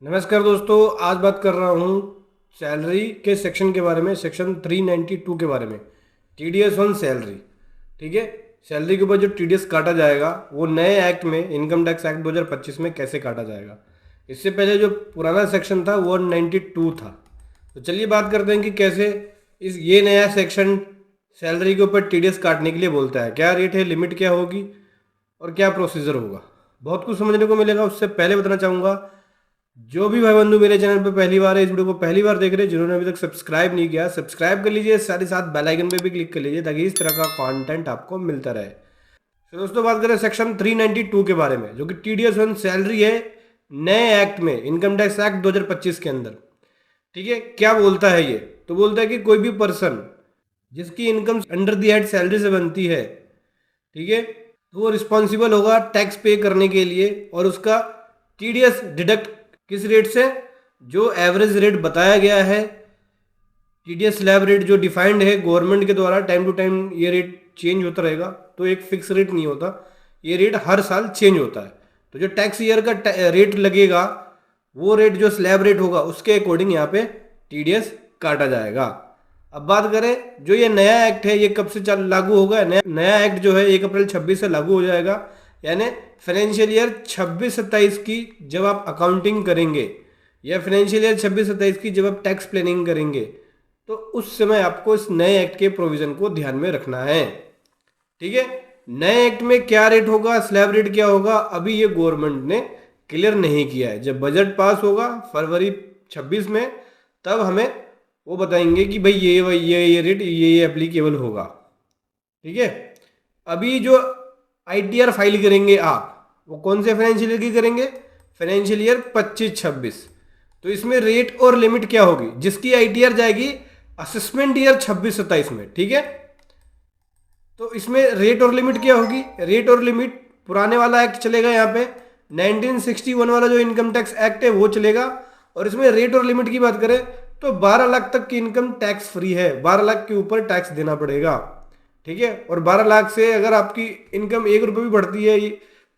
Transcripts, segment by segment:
नमस्कार दोस्तों, आज बात कर रहा हूँ सैलरी के सेक्शन के बारे में, सेक्शन 392 के बारे में। TDS on salary. ठीक है। सैलरी के ऊपर जो टीडीएस काटा जाएगा वो नए एक्ट में, इनकम टैक्स एक्ट 2025 में कैसे काटा जाएगा। इससे पहले जो पुराना सेक्शन था वो 92 था। तो चलिए बात करते हैं कि कैसे ये नया सेक्शन सैलरी के ऊपर टीडीएस काटने के लिए बोलता है, क्या रेट है, लिमिट क्या होगी और क्या प्रोसीजर होगा। बहुत कुछ समझने को मिलेगा। उससे पहले बताना चाहूँगा, जो भी भाई बंधु मेरे चैनल पे पहली बार है, इस वीडियो को पहली बार देख रहे हैं, जिन्होंने अभी तक सब्सक्राइब नहीं किया सब्सक्राइब कर लीजिए, साथ ही साथ बेल आइकन पे भी क्लिक कर लीजिए ताकि इस तरह का कंटेंट आपको मिलता रहे। तो दोस्तों बात करें सेक्शन 392 के बारे में, जो कि टीडीएस ऑन सैलरी है नए एक्ट में, इनकम टैक्स एक्ट 2025 के अंदर। ठीक है। क्या बोलता है ये? तो बोलता है कि कोई भी पर्सन जिसकी income under the head salary से बनती है, ठीक है, तो वो रिस्पॉन्सिबल होगा टैक्स पे करने के लिए, और उसका टीडीएस डिडक्ट किस रेट से? जो एवरेज रेट बताया गया है, टीडीएस स्लैब रेट जो डिफाइंड है गवर्नमेंट के द्वारा। टाइम टू टाइम ये रेट चेंज होता रहेगा, तो एक फिक्स रेट नहीं होता, ये रेट हर साल चेंज होता है। तो जो टैक्स ईयर का रेट लगेगा, वो रेट जो स्लैब रेट होगा उसके अकॉर्डिंग यहाँ पे टीडीएस काटा जाएगा। अब बात करें, जो ये नया एक्ट है ये कब से लागू होगा? नया एक्ट जो है 1 अप्रैल 26 से लागू हो जाएगा। यानी फाइनेंशियल ईयर 26-27 की जब आप अकाउंटिंग करेंगे, या फाइनेंशियल ईयर 26-27 की जब आप टैक्स प्लानिंग करेंगे, तो उस समय आपको इस नए एक्ट के प्रोविजन को ध्यान में रखना है। ठीक है। नए एक्ट में क्या रेट होगा, स्लैब रेट क्या होगा, अभी ये गवर्नमेंट ने क्लियर नहीं किया है। जब बजट पास होगा फरवरी 26 में, तब हमें वो बताएंगे कि भाई ये रेट ये एप्लीकेबल होगा। ठीक है। अभी जो आईटीआर फाइल करेंगे आप, वो कौन से फाइनेंशियल ईयर की करेंगे? Financial year 25-26। तो इसमें रेट और लिमिट क्या होगी? जिसकी आईटीआर जाएगी असेसमेंट ईयर 26-27 में। ठीक है। तो इसमें रेट और लिमिट क्या होगी? रेट और लिमिट पुराने वाला एक्ट चलेगा, यहाँ पे 1961 वाला जो इनकम टैक्स एक्ट है वो चलेगा। और इसमें रेट और लिमिट की बात करें तो 12 लाख तक की इनकम टैक्स फ्री है, 12 लाख के ऊपर टैक्स देना पड़ेगा। ठीक है। और 12 लाख से अगर आपकी इनकम 1 रुपये भी बढ़ती है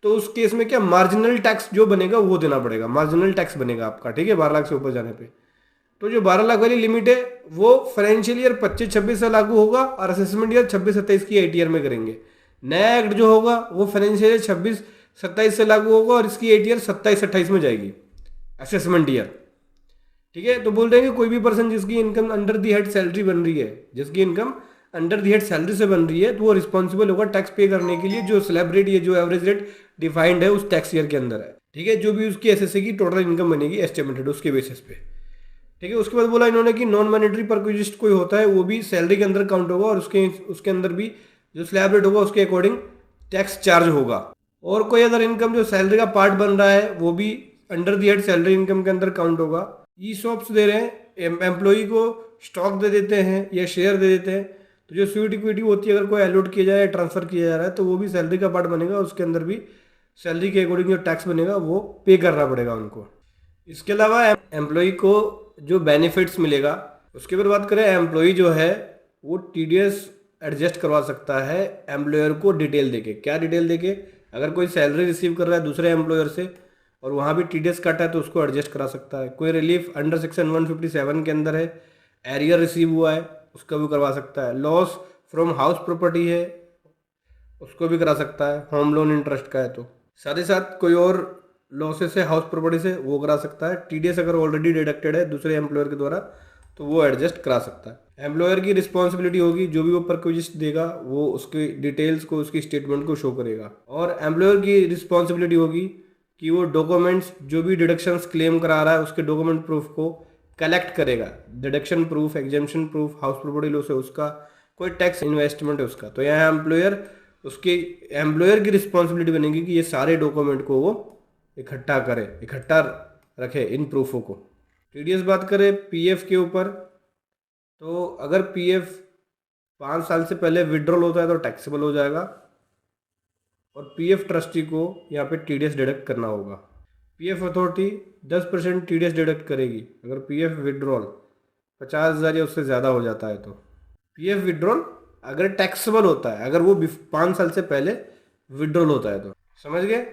तो उस केस में क्या, मार्जिनल टैक्स जो बनेगा वो देना पड़ेगा, मार्जिनल टैक्स बनेगा आपका। ठीक है। 12 लाख से ऊपर जाने पे तो जो 12 लाख वाली लिमिट है वो फाइनेंशियल ईयर 25-26 से लागू होगा, और असेसमेंट ईयर 26-27 की आईटीआर में करेंगे। नया एक्ट जो होगा वो फाइनेंशियल ईयर 26-27 से लागू होगा, और इसकी आईटीआर 27-28 में जाएगी, असेसमेंट ईयर। ठीक है। तो बोल रहे हैं कि कोई भी पर्सन जिसकी income under the head salary बन रही है, जिसकी income under the head salary से बन रही है, तो वो रिस्पॉन्सिबल होगा टैक्स पे करने के लिए, जो स्लैब रेट, ये जो एवरेज रेट डिफाइंड है उस टैक्स ईयर के अंदर है। ठीक है। जो भी उसकी एसएससी की टोटल इनकम बनेगी एस्टिमेटेड, उसके बेसिस पे। ठीक है। उसके बाद बोला इन्होंने कि नॉन मॉनेटरी परक्विजिस्ट कोई होता है वो भी सैलरी के अंदर काउंट होगा, और उसके अंदर भी जो स्लैब रेट होगा उसके अकॉर्डिंग टैक्स चार्ज होगा। और कोई अदर इनकम जो सैलरी का पार्ट बन रहा है वो भी under the head salary income के अंदर काउंट होगा। ई शॉप्स दे रहे हैं, एम्प्लॉई को स्टॉक दे देते हैं या शेयर दे देते हैं, तो जो स्वीट इक्विटी होती है अगर कोई अलॉट किया जाए, ट्रांसफर किया जा रहा है, तो वो भी सैलरी का पार्ट बनेगा। उसके अंदर भी सैलरी के अकॉर्डिंग जो टैक्स बनेगा वो पे करना पड़ेगा उनको। इसके अलावा एम्प्लॉई को जो बेनिफिट्स मिलेगा, उसके ऊपर बात करें, एम्प्लॉई जो है वो टीडीएस एडजस्ट करवा सकता है एम्प्लॉयर को डिटेल देके। क्या डिटेल देके? अगर कोई सैलरी रिसीव कर रहा है दूसरे एम्प्लॉयर से और वहाँ भी टीडीएस कटा है तो उसको एडजस्ट करा सकता है। कोई रिलीफ अंडर सेक्शन 157 के अंदर है, एरियर रिसीव हुआ है, उसका भी करवा सकता है। लॉस फ्रॉम हाउस प्रॉपर्टी है, उसको भी करा सकता है, होम लोन इंटरेस्ट का है तो। साथ ही साथ कोई और लॉसेस है हाउस प्रॉपर्टी से, वो करा सकता है। टीडीएस अगर ऑलरेडी डिडक्टेड है दूसरे एम्प्लॉयर के द्वारा तो वो एडजस्ट करा सकता है। एम्प्लॉयर की रिस्पॉन्सिबिलिटी होगी, जो भी वो परक्विजिस्ट देगा वो उसकी डिटेल्स को, उसकी स्टेटमेंट को शो करेगा। और एम्प्लॉयर की रिस्पॉन्सिबिलिटी होगी कि वो डॉक्यूमेंट्स, जो भी डिडक्शंस क्लेम करा रहा है उसके डॉक्यूमेंट प्रूफ को कलेक्ट करेगा। Deduction proof, exemption proof, house property loss है उसका, कोई टैक्स इन्वेस्टमेंट है उसका, तो यहाँ एम्प्लॉयर की रिस्पॉन्सिबिलिटी बनेगी कि ये सारे डॉक्यूमेंट को वो इकट्ठा करे, इकट्ठा रखे इन प्रूफों को। टीडीएस बात करें पीएफ के ऊपर, तो अगर पीएफ 5 साल से पहले विड्रॉल होता है तो टैक्सेबल हो जाएगा, और पीएफ ट्रस्टी को यहाँ पे टीडीएस डिडक्ट करना होगा। पीएफ अथॉरिटी 10% टीडीएस डिडक्ट करेगी अगर पीएफ विड्रॉल 50,000 या उससे ज़्यादा हो जाता है तो। पीएफ विड्रॉल अगर टैक्सेबल होता है, अगर वो 5 साल से पहले विड्रॉल होता है तो। समझ गए?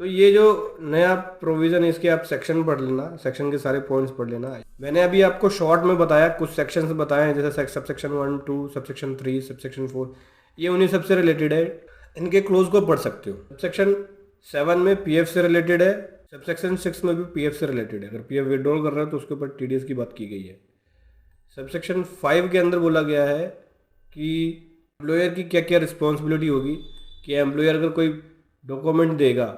तो ये जो नया प्रोविज़न है इसके आप सेक्शन पढ़ लेना, सेक्शन के सारे पॉइंट्स पढ़ लेना। मैंने अभी आपको शॉर्ट में बताया, कुछ सेक्शंस बताए हैं जैसे sub section 1, 2, sub section 3, sub section 4, ये उन्हीं सबसे रिलेटेड है। इनके क्लोज को पढ़ सकते हो। सब सेक्शन 7 में पीएफ से रिलेटेड है, सब सेक्शन 6 में भी पीएफ से रिलेटेड है। अगर पीएफ विड्रॉल कर रहे हो तो उसके ऊपर टीडीएस की बात की गई है। सब सेक्शन 5 के अंदर बोला गया है कि एम्प्लॉयर की क्या क्या रिस्पॉन्सिबिलिटी होगी, कि एम्प्लॉयर अगर कोई डॉक्यूमेंट देगा,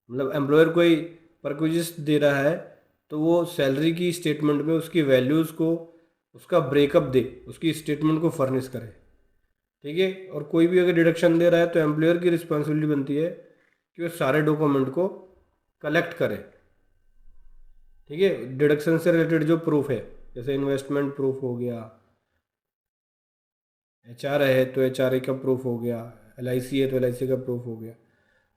मतलब एम्प्लॉयर कोई परक्विजिट दे रहा है, तो वो सैलरी की स्टेटमेंट में उसकी वैल्यूज़ को, उसका ब्रेकअप दे, उसकी स्टेटमेंट को फर्निश करे, ठीक है। और कोई भी अगर डिडक्शन दे रहा है तो एम्प्लॉयर की रिस्पॉन्सिबिलिटी बनती है कि वो सारे डॉक्यूमेंट को कलेक्ट करे, ठीक है। डिडक्शन से रिलेटेड जो प्रूफ है, जैसे इन्वेस्टमेंट प्रूफ हो गया, एचआर है तो एचआरए का प्रूफ हो गया, एलआईसी है तो एलआईसी का प्रूफ हो गया।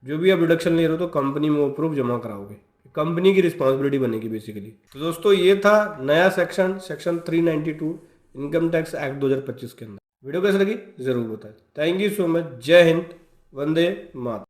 जो भी आप डिडक्शन ले रहे हो तो कंपनी में वो प्रूफ जमा कराओगे, कंपनी की रिस्पॉन्सिबिलिटी बनेगी बेसिकली। तो दोस्तों ये था नया सेक्शन 392 इनकम टैक्स एक्ट 2025 के अंदर। वीडियो कैसे लगी जरूर बताएं। Thank you so much. जय हिंद, वंदे मातरम।